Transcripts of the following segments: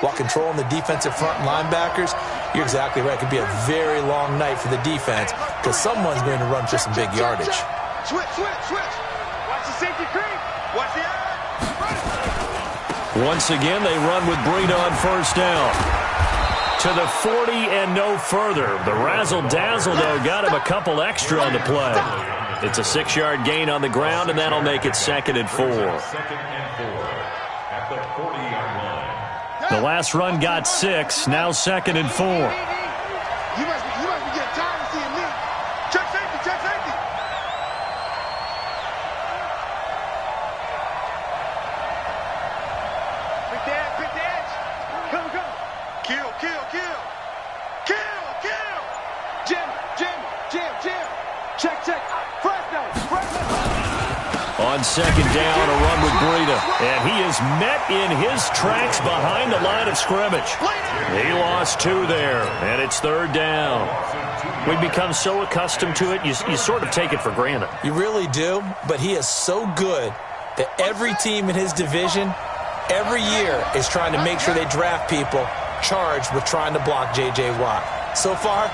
while controlling the defensive front and linebackers, you're exactly right. It could be a very long night for the defense because someone's going to run for some big yardage. Switch. Watch the safety creep. Watch the eye. Once again, they run with Breida on first down. To the 40 and no further. The razzle-dazzle, though, got him a couple extra on the play. It's a 6-yard gain on the ground, and that'll make it 2nd and 4. At the 40-yard line. The last run got 6, now 2nd and 4. You must be getting tired of seeing me. Check safety. Quick dash. Come. Kill. Jim. Check. Fresh down. On 2nd down, a run with Breida. And he is met in his tracks behind the line of scrimmage. He lost 2 there, and it's 3rd down. We've become so accustomed to it, you sort of take it for granted. You really do, but he is so good that every team in his division, every year, is trying to make sure they draft people charged with trying to block J.J. Watt. So far,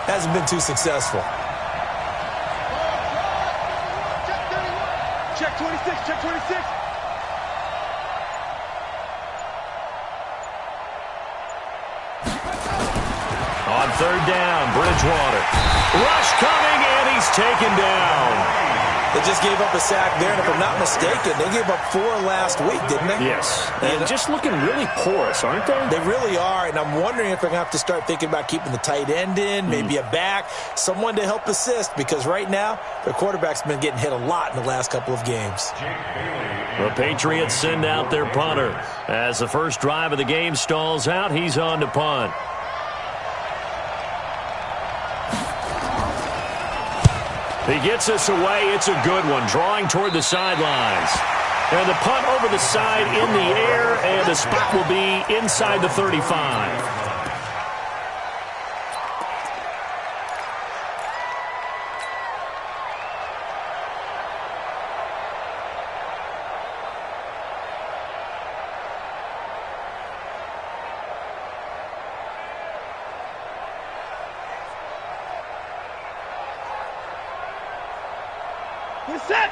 hasn't been too successful. Check 26. On 3rd down, Bridgewater. Rush coming, and he's taken down. They just gave up a sack there, and if I'm not mistaken, they gave up 4 last week, didn't they? Yes. And just looking really porous, aren't they? They really are, and I'm wondering if they're going to have to start thinking about keeping the tight end in, maybe a back, someone to help assist, because right now, their quarterback's been getting hit a lot in the last couple of games. The Patriots send out their punter. As the first drive of the game stalls out, he's on to punt. He gets us away. It's a good one, drawing toward the sidelines. And the punt over the side in the air, and the spot will be inside the 35.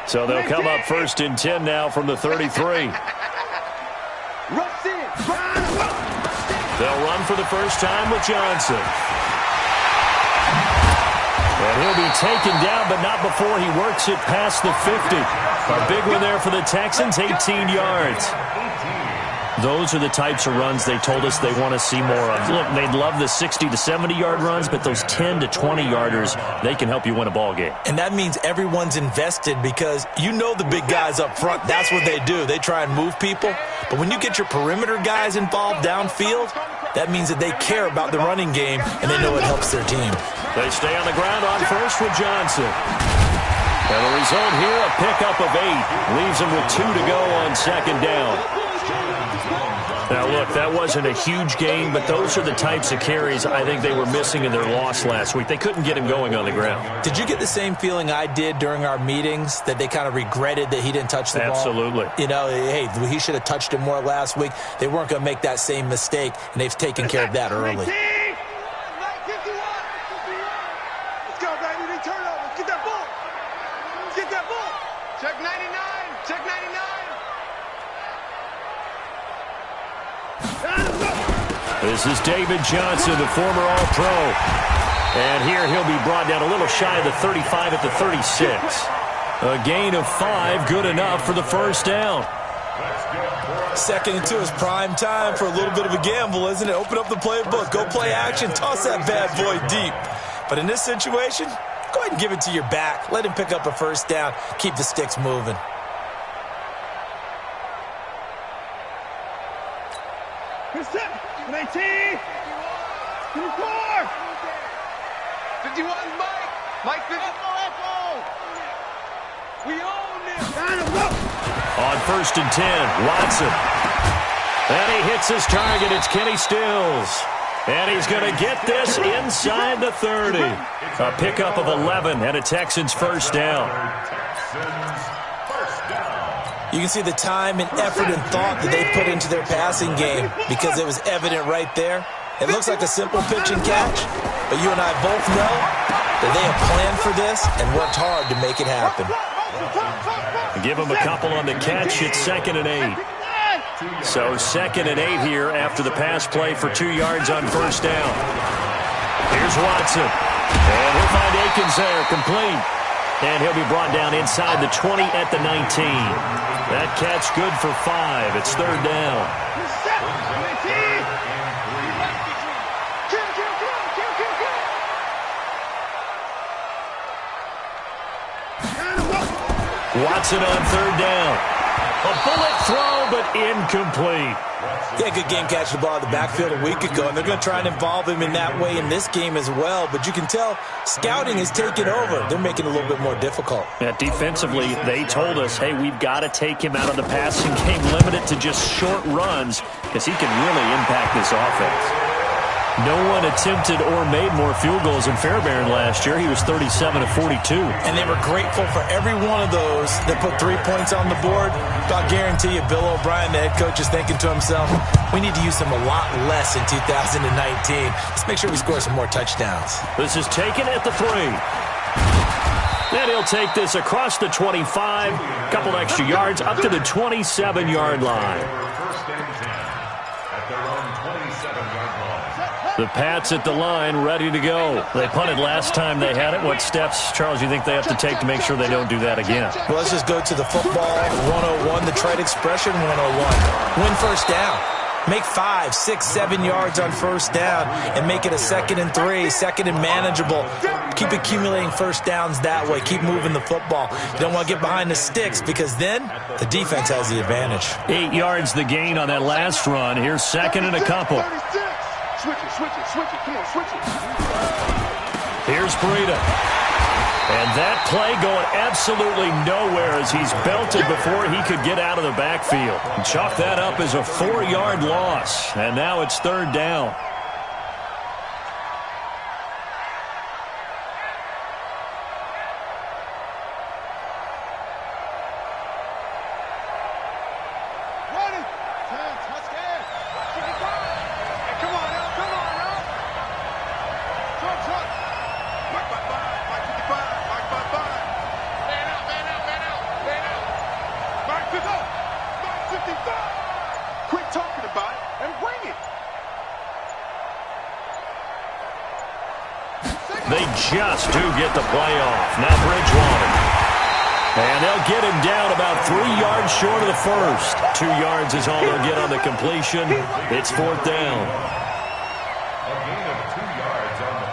So they'll come up 1st and 10 now from the 33. They'll run for the first time with Johnson. And he'll be taken down, but not before he works it past the 50. A big one there for the Texans, 18 yards. Those are the types of runs they told us they want to see more of. Look, they'd love the 60 to 70-yard runs, but those 10 to 20-yarders, they can help you win a ball game. And that means everyone's invested because you know the big guys up front, that's what they do. They try and move people. But when you get your perimeter guys involved downfield, that means that they care about the running game, and they know it helps their team. They stay on the ground on first with Johnson. And the result here, a pickup of 8. Leaves them with 2 to go on 2nd down. Now, look, that wasn't a huge gain, but those are the types of carries I think they were missing in their loss last week. They couldn't get him going on the ground. Did you get the same feeling I did during our meetings, that they kind of regretted that he didn't touch the ball? Absolutely. You know, hey, he should have touched it more last week. They weren't going to make that same mistake, and they've taken care of that early. Let's go, baby. They turn over. Let's get that ball. Let's get that ball. Check 99. Check 99. This is David Johnson, the former All-Pro. And here he'll be brought down a little shy of the 35 at the 36. A gain of 5, good enough for the first down. 2nd and 2 is prime time for a little bit of a gamble, isn't it? Open up the playbook, go play action, toss that bad boy deep. But in this situation, go ahead and give it to your back. Let him pick up a first down, keep the sticks moving. Good set. 19. 54. 51, Mike 54. We own this. On 1st and 10, Watson. And he hits his target. It's Kenny Stills. And he's going to get this inside the 30. A pickup of 11 and a Texans first down. You can see the time and effort and thought that they put into their passing game because it was evident right there. It looks like a simple pitch and catch, but you and I both know that they have planned for this and worked hard to make it happen. Give them a couple on the catch. It's 2nd and 8. So 2nd and 8 here after the pass play for 2 yards on first down. Here's Watson. And he'll find Akins there, complete. And he'll be brought down inside the 20 at the 19. That catch good for 5. It's 3rd down. Watson on 3rd down. A bullet throw, but incomplete. Yeah, good game catching the ball in the backfield a week ago, and they're going to try and involve him in that way in this game as well. But you can tell scouting is taking over. They're making it a little bit more difficult. Yeah, defensively, they told us, hey, we've got to take him out of the passing game, limit it to just short runs, because he can really impact this offense. No one attempted or made more field goals than Fairbairn last year. He was 37 of 42. And they were grateful for every one of those that put 3 points on the board. But I'll guarantee you, Bill O'Brien, the head coach, is thinking to himself, we need to use them a lot less in 2019. Let's make sure we score some more touchdowns. This is taken at the 3. And he'll take this across the 25, couple extra yards, up to the 27-yard line. The Pats at the line, ready to go. They punted last time they had it. What steps, Charles, you think they have to take to make sure they don't do that again? Well, let's just go to the football 101, the trade expression 101. Win first down. Make 5, 6, 7 yards on first down and make it a 2nd and 3, 2nd and manageable. Keep accumulating first downs that way. Keep moving the football. You don't want to get behind the sticks because then the defense has the advantage. 8 yards the gain on that last run. Here's 2nd and a couple. Switch it. Come on, switch it. Here's Breida. And that play going absolutely nowhere as he's belted before he could get out of the backfield. And chalk that up as a 4-yard loss. And now it's 3rd down. They just do get the play off. Now Bridgewater. And they'll get him down about 3 yards short of the first. 2 yards is all they'll get on the completion. It's 4th down. A gain of 2 yards on the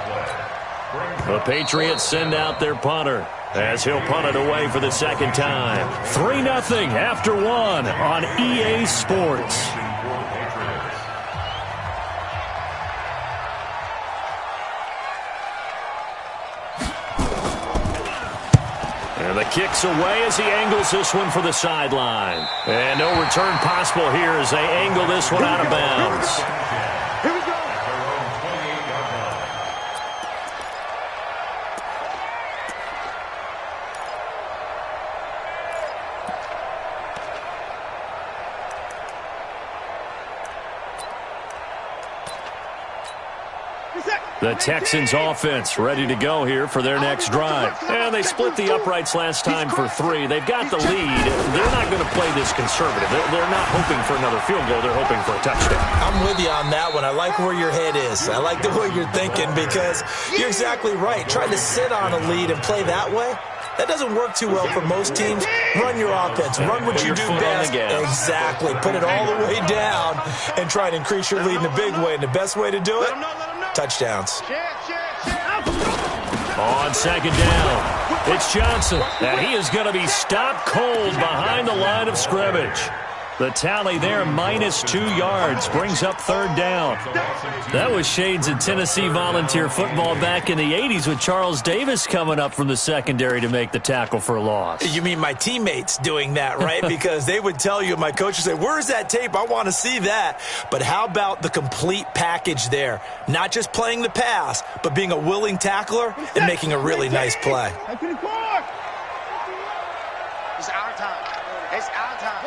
play. The Patriots send out their punter as he'll punt it away for the 2nd time. 3-0 after 1 on EA Sports. And the kick's away as he angles this one for the sideline. And no return possible here as they angle this one out of bounds. Here we go. The Texans offense ready to go here for their next drive. And they split the uprights last time for 3. They've got the lead. They're not going to play this conservative. They're not hoping for another field goal. They're hoping for a touchdown. I'm with you on that one. I like where your head is. I like the way you're thinking because you're exactly right. Trying to sit on a lead and play that way, that doesn't work too well for most teams. Run your offense. Run what you do best. Exactly. Put it all the way down and try to increase your lead in a big way. And the best way to do it, touchdowns. On 2nd down, it's Johnson, and he is going to be stopped cold behind the line of scrimmage. The tally there, -2 yards, brings up 3rd down. That was shades of Tennessee Volunteer football back in the 80s with Charles Davis coming up from the secondary to make the tackle for a loss. You mean my teammates doing that, right? Because they would tell you, my coach would say, where's that tape? I want to see that. But how about the complete package there? Not just playing the pass, but being a willing tackler and making a really nice play. It's our time. It's our time.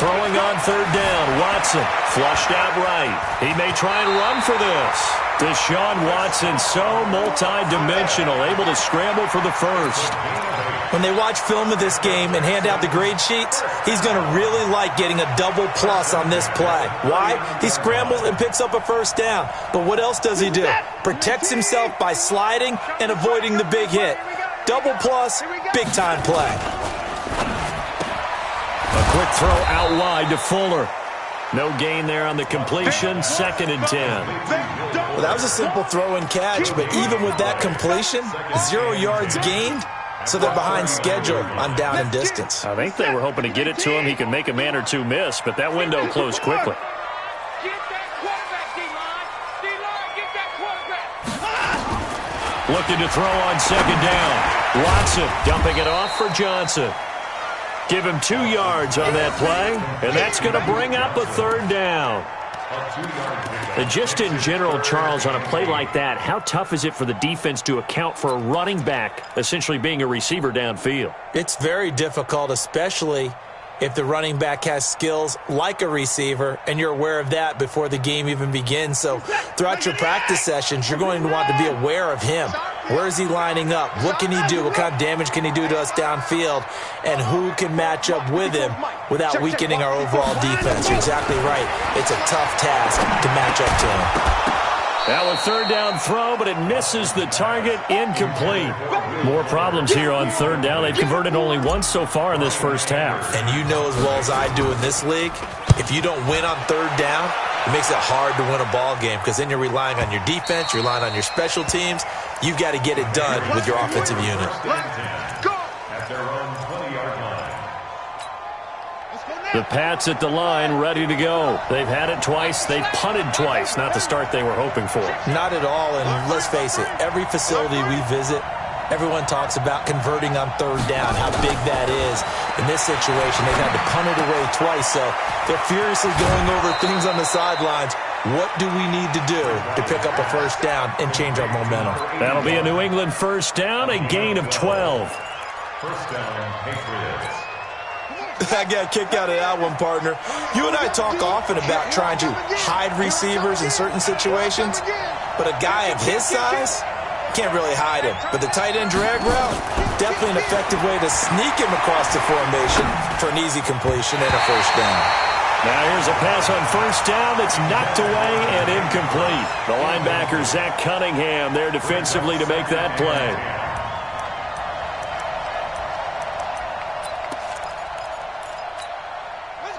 Throwing on third down, Watson flushed out right. He may try and run for this. Deshaun Watson, so multi-dimensional, able to scramble for the first. When they watch film of this game and hand out the grade sheets, he's going to really like getting a double plus on this play. Why? He scrambles and picks up a first down. But what else does he do? Protects himself by sliding and avoiding the big hit. Double plus, big-time play. A quick throw out wide to Fuller. No gain there on the completion, 2nd and 10. Well, that was a simple throw and catch, but even with that completion, 0 yards gained, so they're behind schedule on down and distance. I think they were hoping to get it to him. He could make a man or two miss, but that window closed quickly. Looking to throw on 2nd down. Watson dumping it off for Johnson. Give him 2 yards on that play, and that's going to bring up a 3rd down. And just in general, Charles, on a play like that, how tough is it for the defense to account for a running back essentially being a receiver downfield? It's very difficult, especially if the running back has skills like a receiver, and you're aware of that before the game even begins. So throughout your practice sessions, you're going to want to be aware of him. Where is he lining up? What can he do? What kind of damage can he do to us downfield? And who can match up with him without weakening our overall defense? You're exactly right. It's a tough task to match up to him. Now a 3rd down throw, but it misses the target, incomplete. More problems here on 3rd down. They've converted only once so far in this first half. And you know as well as I do in this league, if you don't win on 3rd down, it makes it hard to win a ball game because then you're relying on your defense, you're relying on your special teams. You've got to get it done with your offensive unit. At their own 20-yard line. The Pats at the line, ready to go. They've had it twice. They've punted twice. Not the start they were hoping for. Not at all, and let's face it, every facility we visit, everyone talks about converting on 3rd down, how big that is. In this situation, they've had to punt it away twice, so they're furiously going over things on the sidelines. What do we need to do to pick up a first down and change our momentum? That'll be a New England first down, a gain of 12. First down, Patriots. I got a kick out of that one, partner. You and I talk often about trying to hide receivers in certain situations, but a guy of his size can't really hide him. But the tight end drag route, definitely an effective way to sneak him across the formation for an easy completion and a first down. Now here's a pass on first down that's knocked away and incomplete. The linebacker, Zach Cunningham, there defensively to make that play.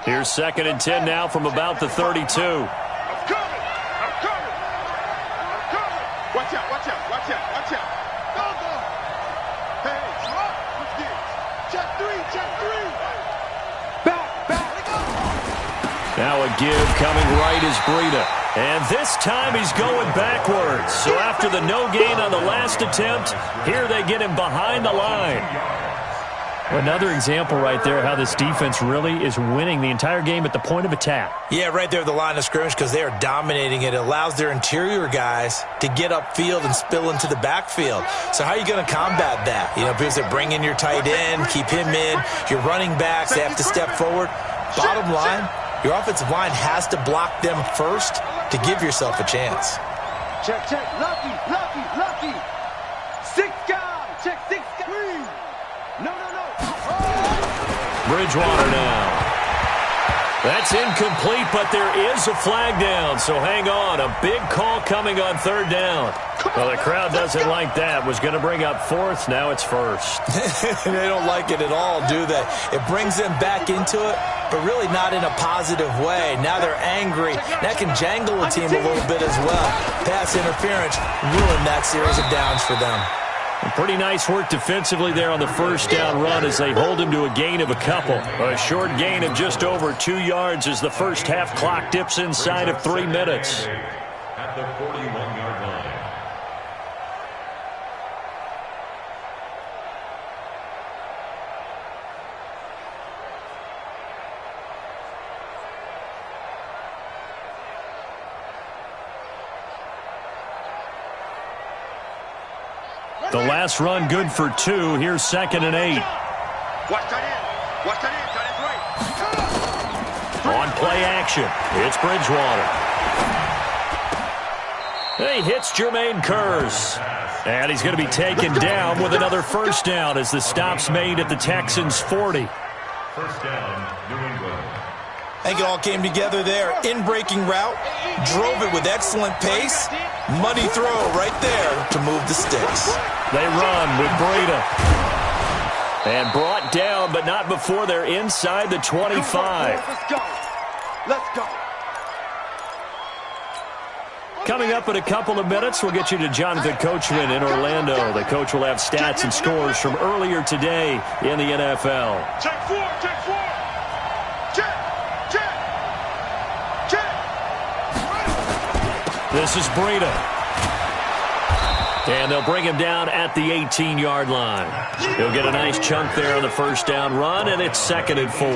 Here's 2nd and 10 now from about the 32. I'm coming. Watch out, watch out, watch out, watch out. Go. Hey, drop. What's this? Check 3, check 3. Back. Now a give coming right is Breida. And this time he's going backwards. So after the no gain on the last attempt, here they get him behind the line. Another example right there how this defense really is winning the entire game at the point of attack. Yeah, right there at the line of scrimmage because they are dominating it. It allows their interior guys to get upfield and spill into the backfield. So how are you going to combat that? You know, because they bring in your tight end, keep him in. Your running backs, they have to step forward. Bottom line, your offensive line has to block them first to give yourself a chance. Check. Lucky. 6 guys. Check 6 guys. No. Bridgewater now. That's incomplete, but there is a flag down, so hang on. A big call coming on 3rd down. Well, the crowd doesn't like that. Was going to bring up 4th, now it's 1st. They don't like it at all, do they? It brings them back into it, but really not in a positive way. Now they're angry. That can jangle a team a little bit as well. Pass interference ruined that series of downs for them. Pretty nice work defensively there on the first down run as they hold him to a gain of a couple. A short gain of just over 2 yards as the first half clock dips inside of 3 minutes. At the 41-yard line. The last run good for 2. Here's 2nd and 8. Watch that in. Tight end right. On play action, it's Bridgewater. He hits Jermaine Kearse. And he's going to be taken down with another first down as the stop's made at the Texans' 40. First down, New England. I think it all came together there. In-breaking route, drove it with excellent pace. Money throw right there to move the sticks. They run with Breida. And brought down, but not before they're inside the 25. Let's go. Let's go. Coming up in a couple of minutes, we'll get you to Jonathan Coachman in Orlando. The coach will have stats and scores from earlier today in the NFL. Check four, check four. Check, check, check. This is Breida. And they'll bring him down at the 18-yard line. He'll get a nice chunk there on the first down run, and it's 2nd and 4.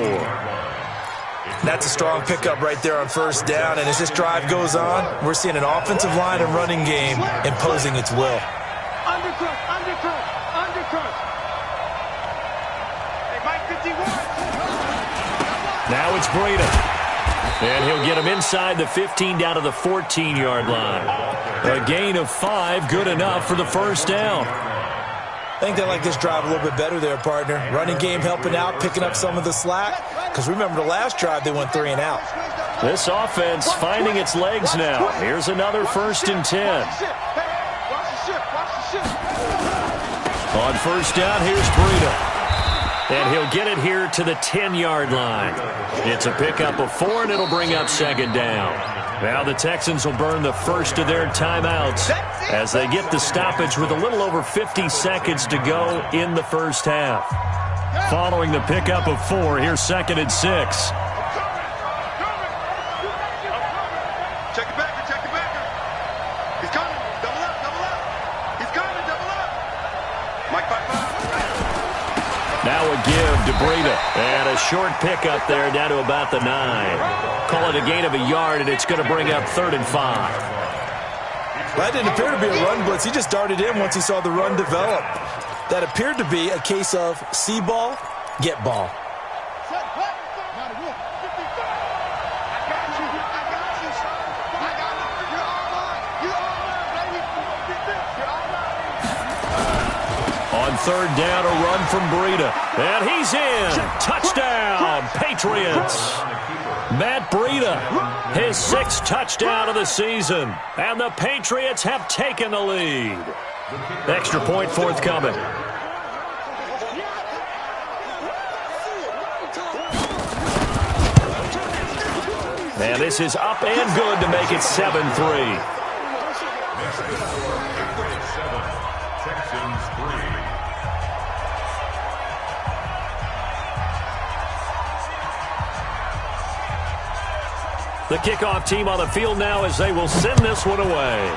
That's a strong pickup right there on first down. And as this drive goes on, we're seeing an offensive line and running game imposing its will. Undercut, undercut, undercut. Hey, Mike 51. Now it's Breida. And he'll get him inside the 15 down to the 14-yard line. A gain of 5, good enough for the first down. I think they like this drive a little bit better there, partner. Running game helping out, picking up some of the slack. Because remember the last drive, they went 3 and out. This offense finding its legs now. Here's another 1st and 10. On first down, here's Breida. And he'll get it here to the 10-yard line. It's a pickup of 4, and it'll bring up 2nd down. Now the Texans will burn the first of their timeouts as they get the stoppage with a little over 50 seconds to go in the first half. Following the pickup of 4, here's 2nd and 6. Check it back, check it back. He's coming. Double up, double up. He's coming, double up. Mike 5-5. Now a give to Breida. And a short pickup there down to about the 9. Call it a gain of a yard, and it's going to bring up 3rd and 5. That didn't appear to be a run blitz. He just darted in once he saw the run develop. That appeared to be a case of see ball, get ball. On 3rd down, a run from Breida. And he's in. Touchdown, Patriots. Matt Breida, his 6th touchdown of the season. And the Patriots have taken the lead. Extra point forthcoming. And this is up and good to make it 7-3. Texans 3. The kickoff team on the field now as they will send this one away.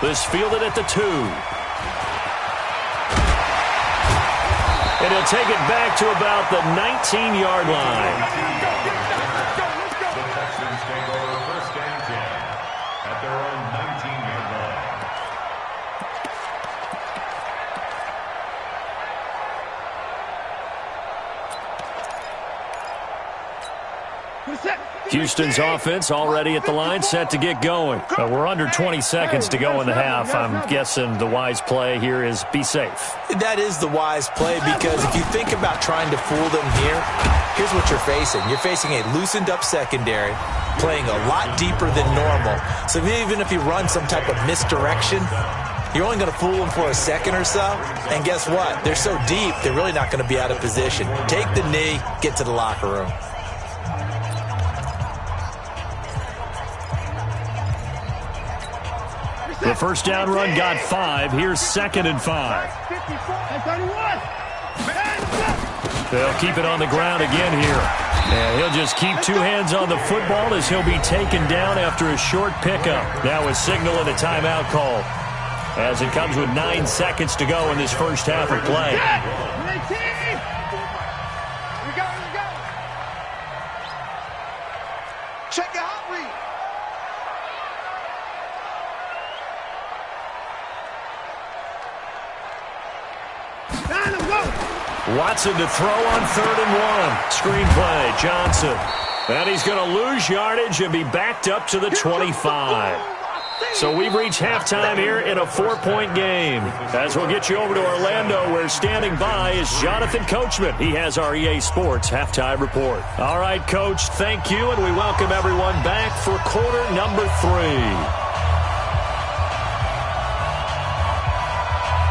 This fielded at the 2. And he'll take it back to about the 19-yard line. The Texans take over 1st and 10 at their own 19-yard line. Houston's offense already at the line, set to get going. We're under 20 seconds to go in the half. I'm guessing the wise play here is be safe. That is the wise play, because if you think about trying to fool them here, here's what you're facing. You're facing a loosened up secondary, playing a lot deeper than normal. So even if you run some type of misdirection, you're only going to fool them for a second or so. And guess what? They're so deep, they're really not going to be out of position. Take the knee, get to the locker room. The first down run got 5. Here's 2nd and 5. They'll keep it on the ground again here. And he'll just keep 2 hands on the football as he'll be taken down after a short pickup. Now a signal and a timeout call as it comes with 9 seconds to go in this first half of play. Check your hot read. Time to go. Watson to throw on 3rd and 1. Screenplay, Johnson. And he's going to lose yardage and be backed up to the 25. So we've reached halftime here in a 4-point game. As we'll get you over to Orlando, where standing by is Jonathan Coachman. He has our EA Sports halftime report. All right, Coach, thank you, and we welcome everyone back for quarter number 3.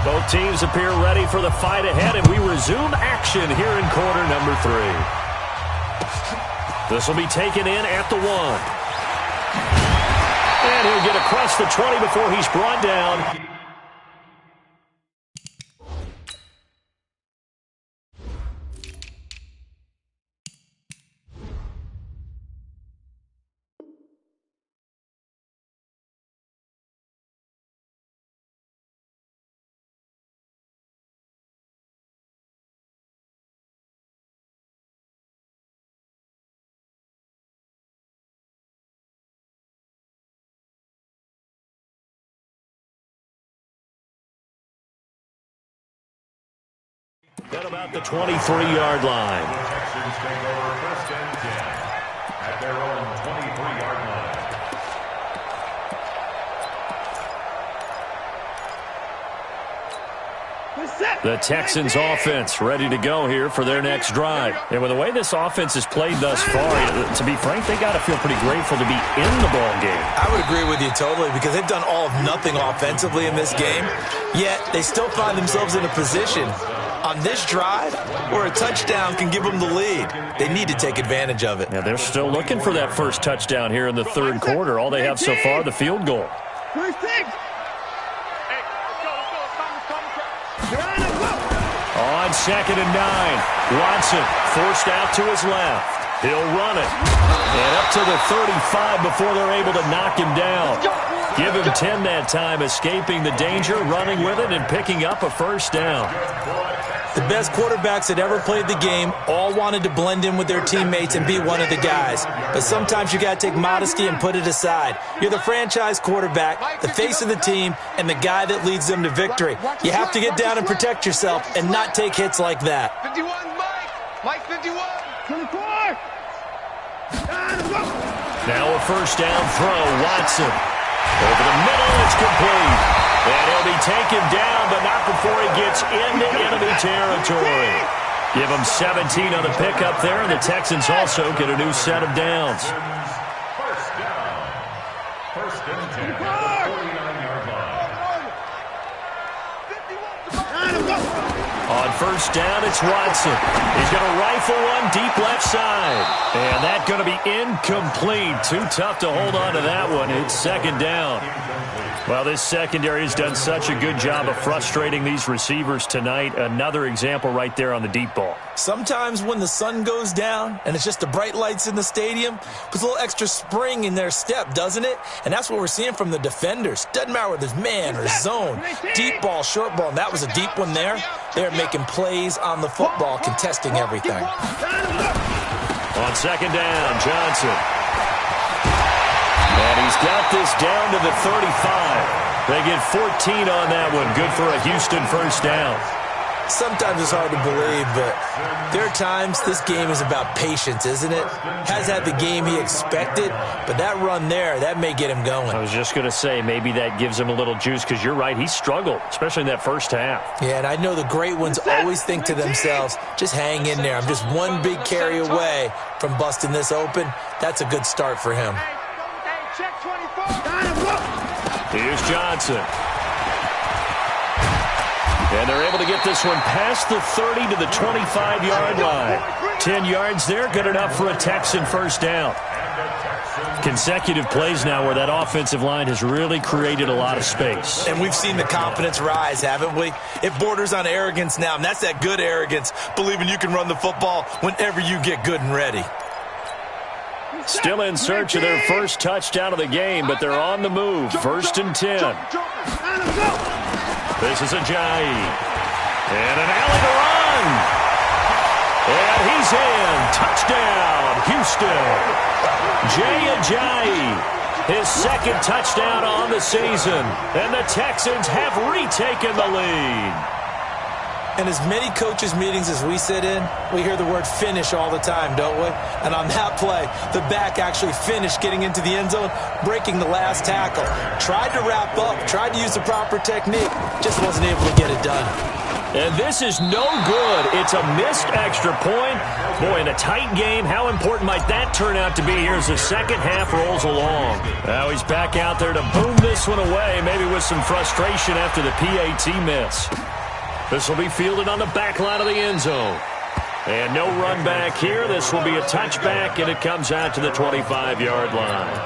Both teams appear ready for the fight ahead, and we resume action here in quarter number 3. This will be taken in at the 1. And he'll get across the 20 before he's brought down. At about the 23-yard line. The Texans take over 1st and 10 at their own 23-yard line. The Texans offense ready to go here for their next drive. And with the way this offense has played thus far, to be frank, they got to feel pretty grateful to be in the ball game. I would agree with you totally, because they've done all of nothing offensively in this game, yet they still find themselves in a position on this drive where a touchdown can give them the lead. They need to take advantage of it. Yeah, they're still looking for that first touchdown here in the 3rd quarter. All they have so far, the field goal. On 2nd and 9, Watson forced out to his left. He'll run it. And up to the 35 before they're able to knock him down. Give him 10 that time, escaping the danger, running with it, and picking up a first down. The best quarterbacks that ever played the game all wanted to blend in with their teammates and be one of the guys. But sometimes you got to take modesty and put it aside. You're the franchise quarterback, the face of the team, and the guy that leads them to victory. You have to get down and protect yourself and not take hits like that. 51, Mike 51. 24. Now a first down throw, Watson. Over the middle, it's complete. And he'll be taken down, but not before he gets into enemy territory. Give him 17 on the pickup there, and the Texans also get a new set of downs. First down. 1st and 10 at the 49-yard line. On first down, it's Watson. He's going to rifle one deep left side. And that's going to be incomplete. Too tough to hold on to that one. It's 2nd down. Well, this secondary has done such a good job of frustrating these receivers tonight. Another example right there on the deep ball. Sometimes when the sun goes down and it's just the bright lights in the stadium, puts a little extra spring in their step, doesn't it? And that's what we're seeing from the defenders. Doesn't matter whether it's man or zone, deep ball, short ball, and that was a deep one there. They're making plays on the football, contesting everything. On 2nd down, Johnson. And he's got this down to the 35. They get 14 on that one. Good for a Houston first down. Sometimes it's hard to believe, but there are times this game is about patience, isn't it? Has had the game he expected, but that run there, that may get him going. I was just going to say, maybe that gives him a little juice, because you're right, he struggled, especially in that first half. Yeah, and I know the great ones always think to themselves, just hang in there. I'm just one big carry away from busting this open. That's a good start for him. Here's Johnson. And they're able to get this one past the 30 to the 25-yard line. 10 yards there, good enough for a Texan first down. Consecutive plays now where that offensive line has really created a lot of space. And we've seen the confidence rise, haven't we? It borders on arrogance now, and that's that good arrogance, believing you can run the football whenever you get good and ready. Still in search of their first touchdown of the game, but they're on the move. 1st and 10. This is Ajayi. And an alley to run. And he's in. Touchdown, Houston. Jay Ajayi, his 2nd touchdown on the season. And the Texans have retaken the lead. And as many coaches' meetings as we sit in, we hear the word finish all the time, don't we? And on that play, the back actually finished getting into the end zone, breaking the last tackle. Tried to wrap up, tried to use the proper technique, just wasn't able to get it done. And this is no good. It's a missed extra point. Boy, in a tight game, how important might that turn out to be here as the second half rolls along? Now he's back out there to boom this one away, maybe with some frustration after the PAT miss. This will be fielded on the back line of the end zone. And no run back here. This will be a touchback, and it comes out to the 25-yard line.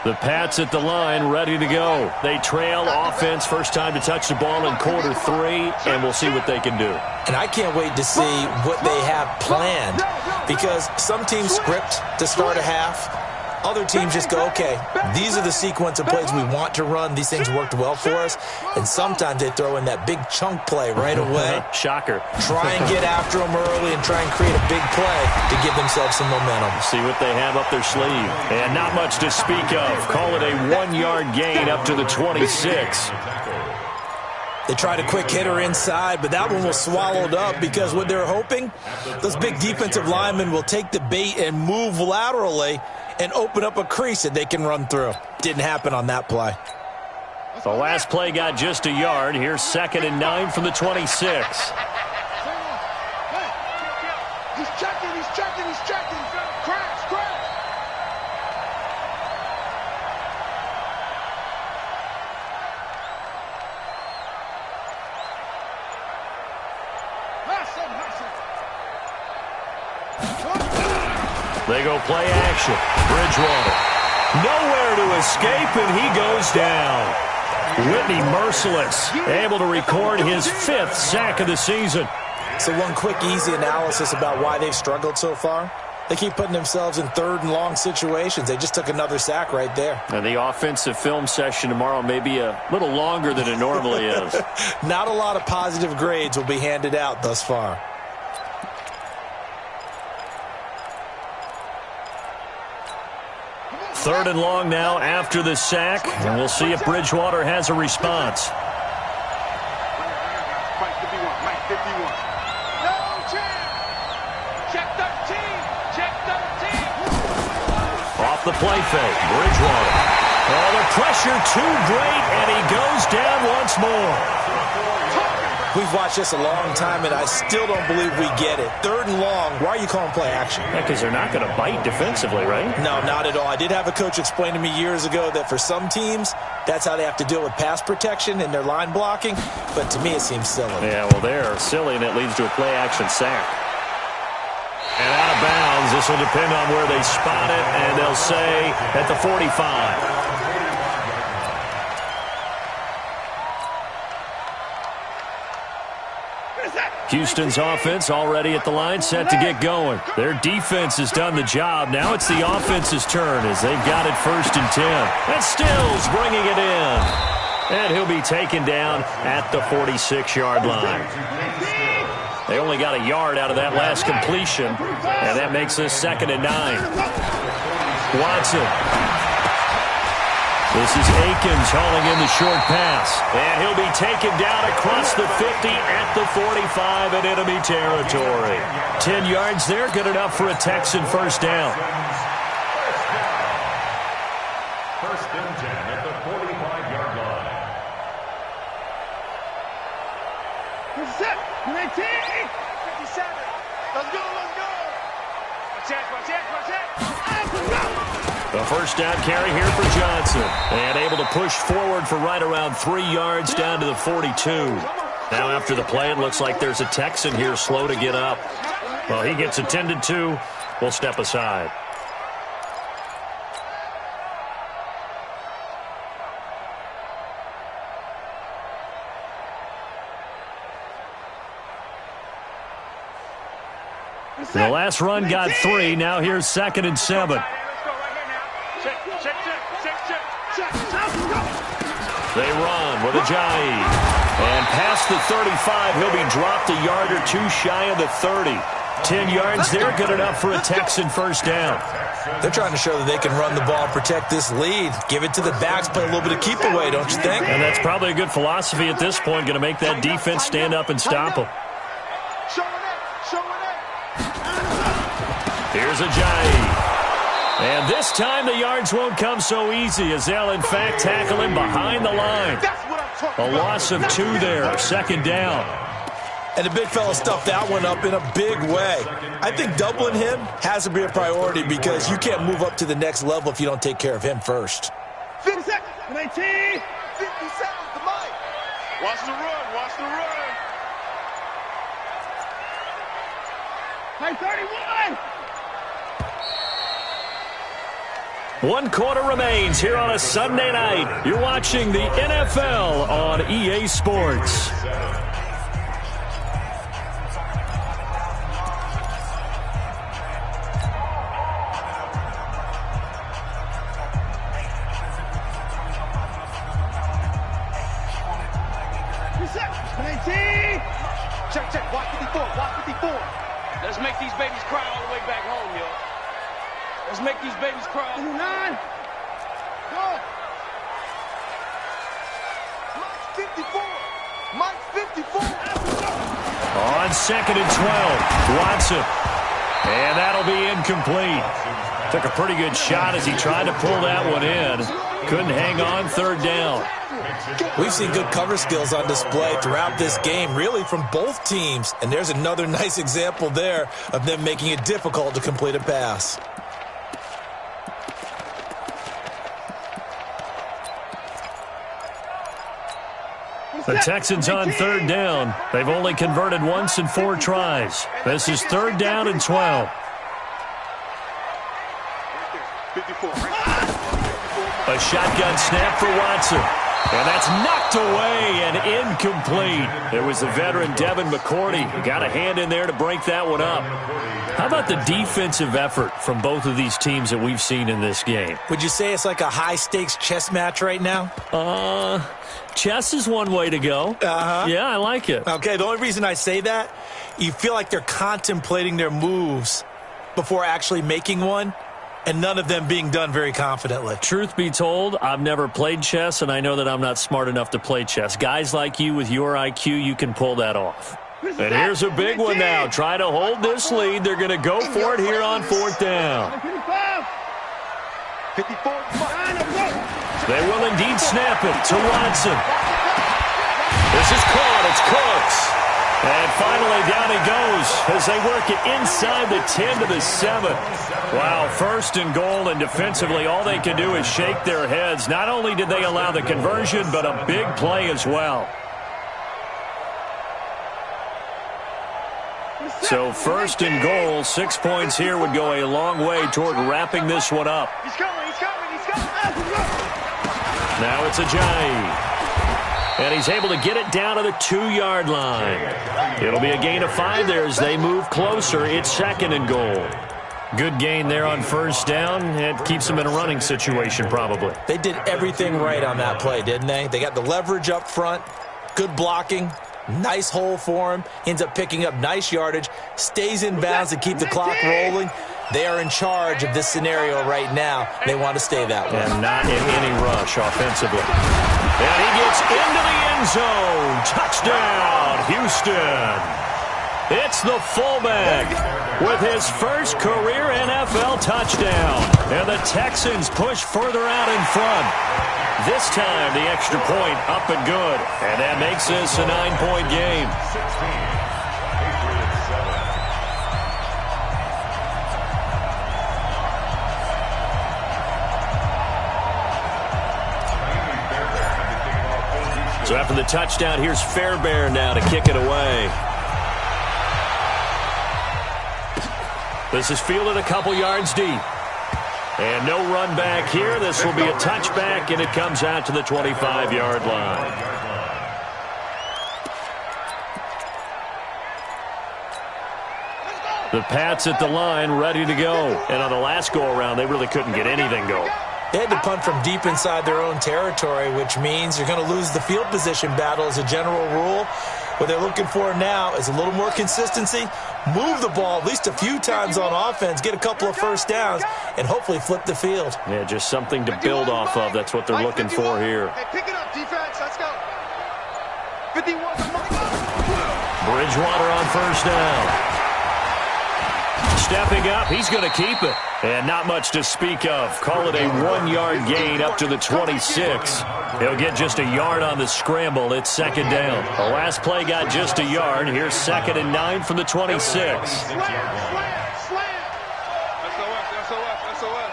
The Pats at the line, ready to go. They trail offense, first time to touch the ball in quarter 3, and we'll see what they can do. And I can't wait to see what they have planned, because some teams script to start a half. Other teams just go, okay, these are the sequence of plays we want to run. These things worked well for us. And sometimes they throw in that big chunk play right away. Shocker. Try and get after them early and try and create a big play to give themselves some momentum. See what they have up their sleeve. And not much to speak of. Call it a 1-yard gain up to the 26. They tried a quick hitter inside, but that one was swallowed up because what they're hoping, those big defensive linemen will take the bait and move laterally and open up a crease that they can run through. Didn't happen on that play. The last play got just a yard. Here's 2nd and 9 from the 26. He's checking, he's checking, he's checking. Crash, crash. They go play action. Bridgewater. Nowhere to escape, and he goes down. Whitney merciless, able to record his 5th sack of the season. So one quick, easy analysis about why they've struggled so far. They keep putting themselves in 3rd and long situations. They just took another sack right there. And the offensive film session tomorrow may be a little longer than it normally is. Not a lot of positive grades will be handed out thus far. Third and long now after the sack, and we'll see if Bridgewater has a response. Mike 51, Mike 51. No chance. Check 13, check 13. Off the play fake, Bridgewater. Oh, the pressure too great, and he goes down once more. We've watched this a long time, and I still don't believe we get it. 3rd and long, why are you calling play action? Yeah, because they're not going to bite defensively, right? No, not at all. I did have a coach explain to me years ago that for some teams, that's how they have to deal with pass protection and their line blocking. But to me, it seems silly. Yeah, well, they're silly, and it leads to a play action sack. And out of bounds, this will depend on where they spot it, and they'll say at the 45. Houston's offense already at the line, set to get going. Their defense has done the job. Now it's the offense's turn as they've got it 1st and 10. And Stills bringing it in. And he'll be taken down at the 46-yard line. They only got a yard out of that last completion, and that makes this 2nd and 9. Watson. This is Akins hauling in the short pass. And he'll be taken down across the 50 at the 45 in enemy territory. 10 yards there, good enough for a Texan first down. First and 10 at the 45-yard line. What's up? 19, 57. Let's go, let's go. Watch it, watch it, watch it. The first down carry here for Johnson. And able to push forward for right around 3 yards down to the 42. Now after the play, it looks like there's a Texan here slow to get up. Well, he gets attended to. We'll step aside. The last run got 3. Now here's 2nd and 7. They run with Ajayi. And past the 35, he'll be dropped a yard or two shy of the 30. 10 yards there, good enough for a Texan first down. They're trying to show that they can run the ball and protect this lead. Give it to the backs, play a little bit of keep away, don't you think? And that's probably a good philosophy at this point, going to make that defense stand up and stop them. Here's Ajayi. And this time the yards won't come so easy as they'll, in fact, tackle him behind the line. A loss of 2 there, second down. And the big fella stuffed that one up in a big way. I think doubling him has to be a priority because you can't move up to the next level if you don't take care of him first. 50 seconds. 19. 50 seconds to Mike. Watch the run. Watch the run. Hey, 31. 1 quarter remains here on a Sunday night. You're watching the NFL on EA Sports. Check. Watch 54. Watch 54. Let's make these babies cry all the way back home, yo. Let's make these babies cry. 29. Go. Mike 54. Mike 54. On 2nd and 12, Watson. And that'll be incomplete. Took a pretty good shot as he tried to pull that one in. Couldn't hang on, 3rd down. We've seen good cover skills on display throughout this game, really from both teams. And there's another nice example there of them making it difficult to complete a pass. The Texans on 3rd down. They've only converted once in 4 tries. This is 3rd down and 12. 54. A shotgun snap for Watson. And that's knocked away and incomplete. It was the veteran Devin McCourty who got a hand in there to break that one up. How about the defensive effort from both of these teams that we've seen in this game? Would you say it's like a high-stakes chess match right now? Chess is one way to go. Yeah, I like it. Okay, the only reason I say that, you feel like they're contemplating their moves before actually making one, and none of them being done very confidently. Truth be told, I've never played chess, and I know that I'm not smart enough to play chess. Guys like you with your IQ, you can pull that off. And here's a big one now. Trying to hold this lead. They're going to go for it here on 4th down. 54. They will indeed snap it to Watson. This is caught. It's Cooks. And finally down he goes as they work it inside the 10 to the 7. Wow, 1st and goal, and defensively all they can do is shake their heads. Not only did they allow the conversion, but a big play as well. So 1st and goal, 6 points here would go a long way toward wrapping this one up. He's coming. Now it's Ajayi. And he's able to get it down to the 2-yard line. It'll be a gain of 5 there as they move closer. It's 2nd and goal. Good gain there on 1st down. It keeps them in a running situation probably. They did everything right on that play, didn't they? They got the leverage up front, good blocking, nice hole for him, ends up picking up nice yardage, stays in bounds to keep the clock rolling. They are in charge of this scenario right now. They want to stay that way. And not in any rush offensively. And he gets into the end zone. Touchdown, Houston. It's the fullback with his first career NFL touchdown. And the Texans push further out in front. This time, the extra point up and good. And that makes this a 9-point game. So after the touchdown, here's Fairbairn now to kick it away. This is fielded a couple yards deep. And no run back here. This will be a touchback, and it comes out to the 25-yard line. The Pats at the line, ready to go. And on the last go-around, they really couldn't get anything going. They had to punt from deep inside their own territory, which means you're going to lose the field position battle as a general rule. What they're looking for now is a little more consistency, move the ball at least a few times on offense, get a couple of first downs, and hopefully flip the field. Yeah, just something to build off of. That's what they're looking for here. Hey, pick it up, defense. Let's go. 51. Bridgewater on first down. Stepping up, he's going to keep it. And not much to speak of. Call it a 1-yard gain up to the 26. He'll get just a yard on the scramble. It's second down. The last play got just a yard. Here's 2nd and 9 from the 26. Slam. SOS.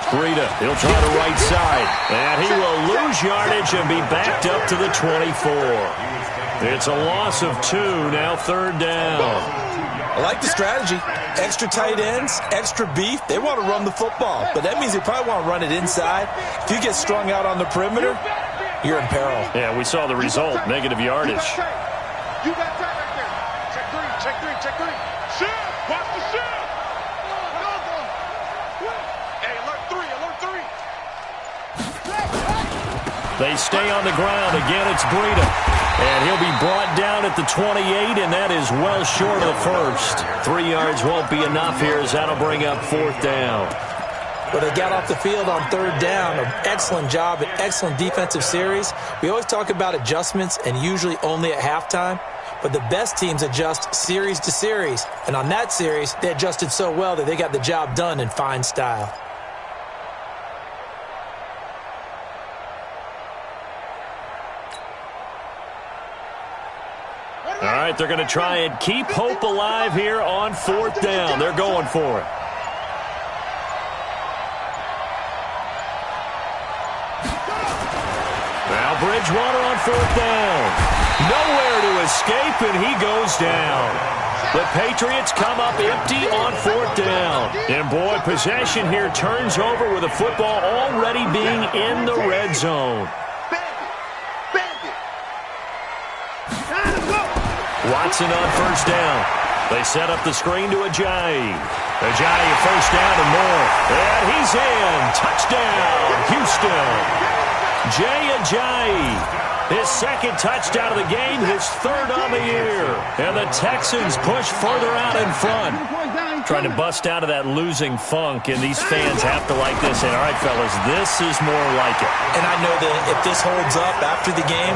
Breida, he'll try the right side. And he will lose yardage and be backed up to the 24. It's a loss of 2, now 3rd down. I like the strategy. Extra tight ends, extra beef. They want to run the football, but that means they probably want to run it inside. If you get strung out on the perimeter, you're in peril. Yeah, we saw the result, negative yardage. You got that right there. Check three. Shift. Watch the shift. Hey, alert three. They stay on the ground. Again, it's Breida. And he'll be brought down at the 28, and that is well short of the first. 3 yards won't be enough here as that'll bring up 4th down. But they got off the field on 3rd down. An excellent job, an excellent defensive series. We always talk about adjustments and usually only at halftime. But the best teams adjust series to series. And on that series, they adjusted so well that they got the job done in fine style. All right, they're going to try and keep hope alive here on 4th down. They're going for it. Now Bridgewater on 4th down. Nowhere to escape, and he goes down. The Patriots come up empty on 4th down. And, boy, possession here turns over with the football already being in the red zone. Watson on first down. They set up the screen to Ajayi. Ajayi first down and more. And he's in. Touchdown, Houston. Jay Ajayi. His 2nd touchdown of the game, his 3rd on the year. And the Texans push further out in front. Trying to bust out of that losing funk, and these fans have to like this. And, all right, fellas, this is more like it. And I know that if this holds up after the game,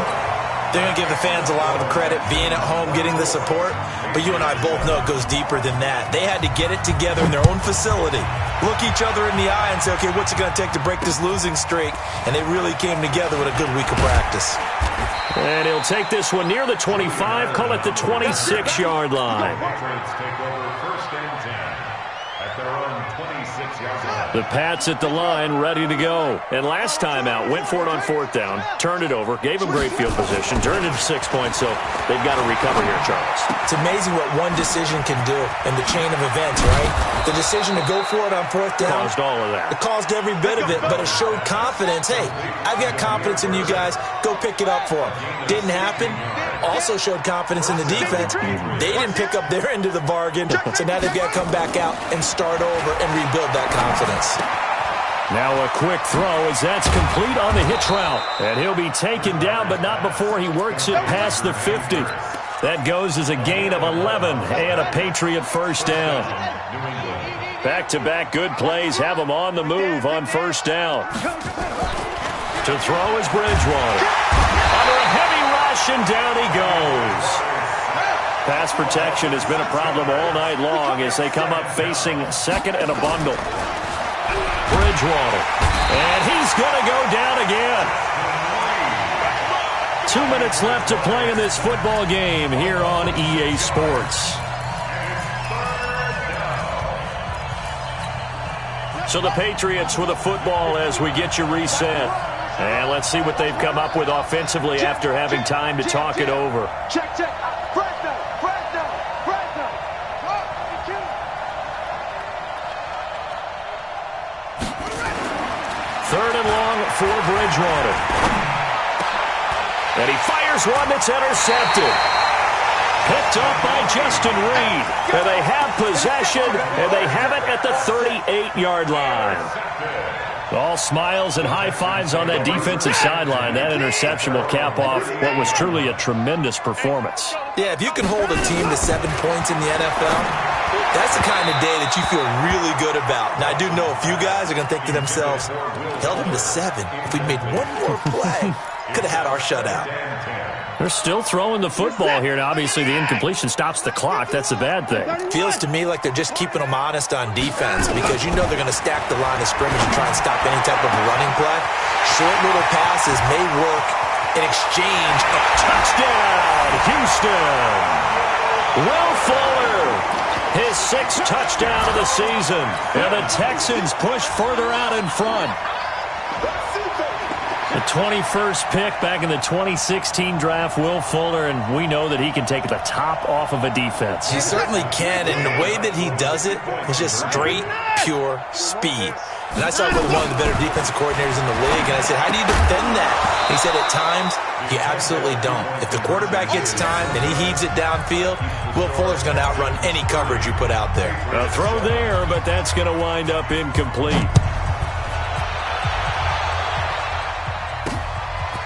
they're going to give the fans a lot of credit, being at home, getting the support. But you and I both know it goes deeper than that. They had to get it together in their own facility, look each other in the eye and say, okay, what's it going to take to break this losing streak? And they really came together with a good week of practice. And he'll take this one near the 25, call it the 26-yard line. The Pats at the line, ready to go. And last time out, went for it on 4th down, turned it over, gave them great field position, turned it to 6 points, so they've got to recover here, Charles. It's amazing what one decision can do in the chain of events, right? The decision to go for it on 4th down. Caused all of that. It caused every bit of it, but it showed confidence. Hey, I've got confidence in you guys. Go pick it up for them. Didn't happen. Also showed confidence in the defense. They didn't pick up their end of the bargain, so now they've got to come back out and start over and rebuild that confidence. Now a quick throw as that's complete on the hitch route. And he'll be taken down, but not before he works it past the 50. That goes as a gain of 11 and a Patriot first down. Back-to-back good plays have him on the move on first down. To throw is Bridgewater. Under a heavy rush, and down he goes. Pass protection has been a problem all night long as they come up facing 2nd and a bundle. Bridgewater. And he's going to go down again. 2 minutes left to play in this football game here on EA Sports. So the Patriots with a football as we get you reset. And let's see what they've come up with offensively after having time to talk it over. Check. Fresno. 3rd and long for Bridgewater. And he fires one that's intercepted. Picked up by Justin Reed. And they have possession, and they have it at the 38-yard line. All smiles and high fives on that defensive sideline. That interception will cap off what was truly a tremendous performance. Yeah, if you can hold a team to 7 points in the NFL, that's the kind of day that you feel really good about. Now, I do know a few guys are going to think to themselves, held them to 7. If we'd made one more play, could have had our shutout. They're still throwing the football here. Now, obviously, the incompletion stops the clock. That's a bad thing. Feels to me like they're just keeping them honest on defense because you know they're going to stack the line of scrimmage and try and stop any type of running play. Short little passes may work in exchange. Touchdown, Houston. Will Fuller, his 6th touchdown of the season. And the Texans push further out in front. The 21st pick back in the 2016 draft, Will Fuller, and we know that he can take the top off of a defense. He certainly can, and the way that he does it is just straight, pure speed. And I saw him with one of the better defensive coordinators in the league, and I said, how do you defend that? He said, at times, you absolutely don't. If the quarterback gets time and he heaves it downfield, Will Fuller's going to outrun any coverage you put out there. A throw there, but that's going to wind up incomplete.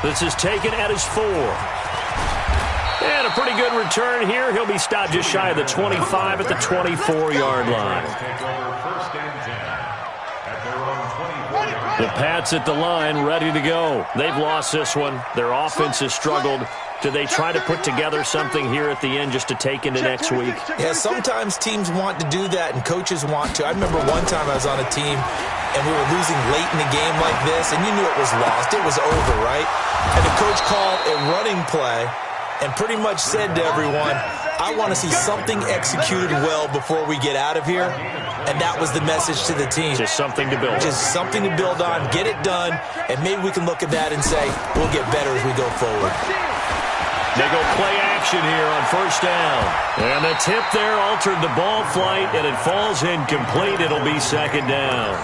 This is taken at his 4. And a pretty good return here. He'll be stopped just shy of the 25 at the 24-yard line. The Pats at the line, ready to go. They've lost this one. Their offense has struggled. Do they try to put together something here at the end just to take into next week? Yeah, sometimes teams want to do that, and coaches want to. I remember one time I was on a team, and we were losing late in the game like this, and you knew it was lost. It was over, right? And the coach called a running play and pretty much said to everyone, I want to see something executed well before we get out of here. And that was the message to the team. Just something to build on. Just something to build on, get it done, and maybe we can look at that and say, we'll get better as we go forward. They go play action here on 1st down. And the tip there altered the ball flight, and it falls incomplete. It'll be 2nd down.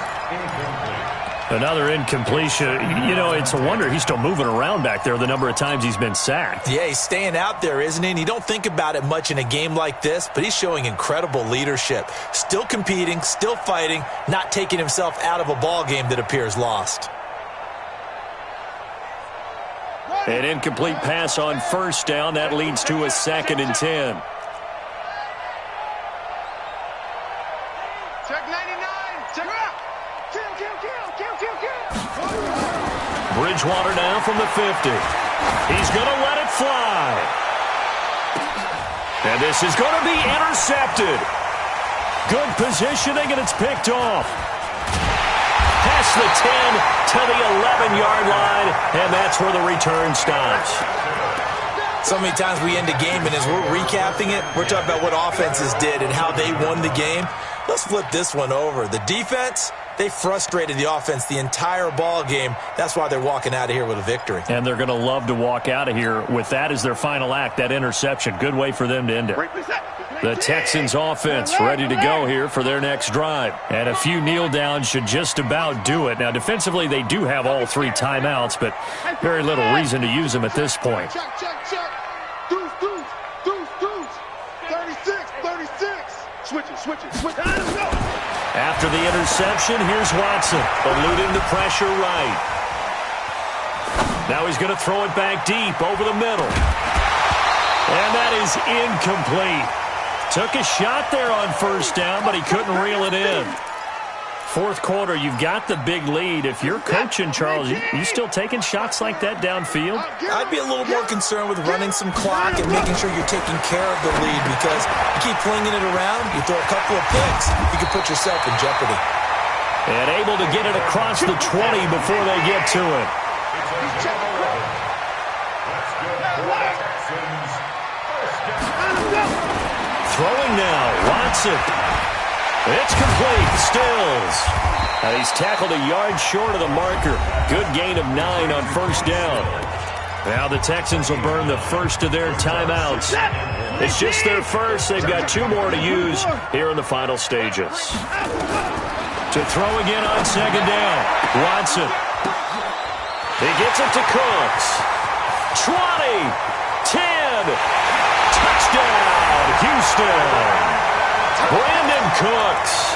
Another incompletion. You know, it's a wonder he's still moving around back there the number of times he's been sacked. Yeah, he's staying out there, isn't he? And you don't think about it much in a game like this, but he's showing incredible leadership. Still competing, still fighting, not taking himself out of a ball game that appears lost. An incomplete pass on 1st down. That leads to a 2nd and 10. Check 99. Check out. Kill. Bridgewater now from the 50. He's going to let it fly. And this is going to be intercepted. Good positioning, and it's picked off. Past the 10 to the 11-yard line, and that's where the return stops. So many times we end a game, and as we're recapping it, we're talking about what offenses did and how they won the game. Let's flip this one over. The defense, they frustrated the offense the entire ball game. That's why they're walking out of here with a victory. And they're going to love to walk out of here with that as their final act, that interception. Good way for them to end it. The Texans offense ready to go here for their next drive. And a few kneel downs should just about do it. Now, defensively, they do have all 3 timeouts, but very little reason to use them at this point. Check. Deuce. 36. Switch it. After the interception, here's Watson, eluding the pressure right. Now he's going to throw it back deep over the middle. And that is incomplete. Took a shot there on 1st down, but he couldn't reel it in. 4th quarter, you've got the big lead. If you're coaching, Charles, you still taking shots like that downfield? I'd be a little more concerned with running some clock and making sure you're taking care of the lead because you keep flinging it around, you throw a couple of picks, you can put yourself in jeopardy. And able to get it across the 20 before they get to it. Throwing now, Watson. It's complete. Stills. And he's tackled a yard short of the marker. Good gain of 9 on 1st down. Now the Texans will burn the first of their timeouts. It's just their first. They've got 2 more to use here in the final stages. To throw again on 2nd down. Watson. He gets it to Cooks. 20. 10. Touchdown, Houston. Brandon Cooks,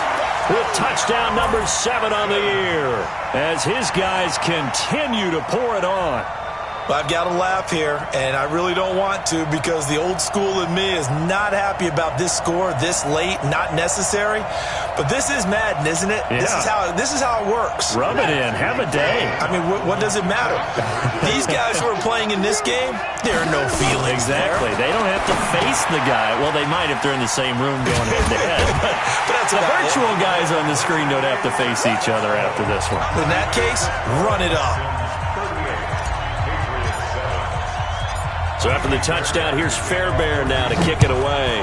with touchdown number 7 on the year as his guys continue to pour it on. I've got to laugh here, and I really don't want to because the old school in me is not happy about this score this late, not necessary. But this is Madden, isn't it? Yeah. This is how it works. Rub it in. Have a day. I mean, what does it matter? These guys who are playing in this game, there are no feelings Exactly. there. They don't have to face the guy. Well, they might if they're in the same room going head-to-head. But that's The about virtual it. guys on the screen don't have to face each other after this one. In that case, run it up. So after the touchdown, here's Fairbairn now to kick it away.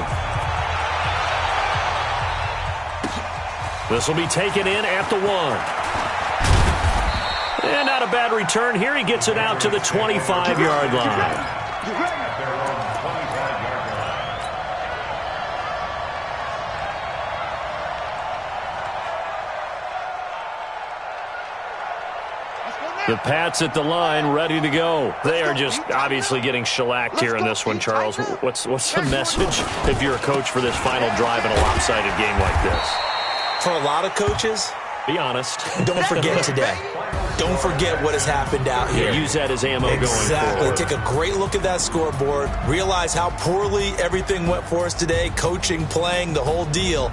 This will be taken in at the 1. And not a bad return here. He gets it out to the 25-yard line. The Pats at the line, ready to go. They are just obviously getting shellacked here in this one, Charles. What's the message if you're a coach for this final drive in a lopsided game like this? For a lot of coaches, Be honest. don't forget today. Don't forget what has happened out here. Yeah, use that as ammo going Exactly. forward. Take a great look at that scoreboard. Realize how poorly everything went for us today. Coaching, playing, the whole deal.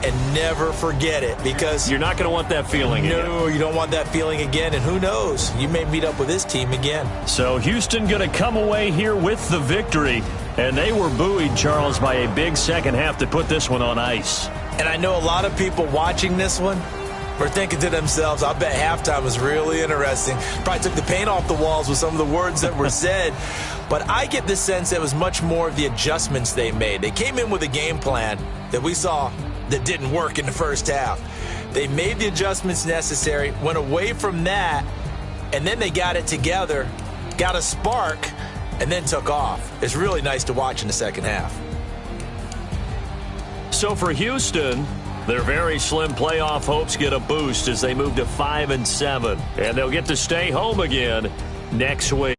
And never forget it because You're not going to want that feeling again. no, you don't want that feeling again. And who knows? You may meet up with this team again. So Houston going to come away here with the victory. And they were buoyed, Charles, by a big second half to put this one on ice. And I know a lot of people watching this one were thinking to themselves, I bet halftime was really interesting. Probably took the paint off the walls with some of the words that were said. But I get the sense it was much more of the adjustments they made. They came in with a game plan that we saw that didn't work in the first half. They made the adjustments necessary, went away from that, and then they got it together, got a spark, and then took off. It's really nice to watch in the second half. So for Houston, their very slim playoff hopes get a boost as they move to 5-7. And they'll get to stay home again next week.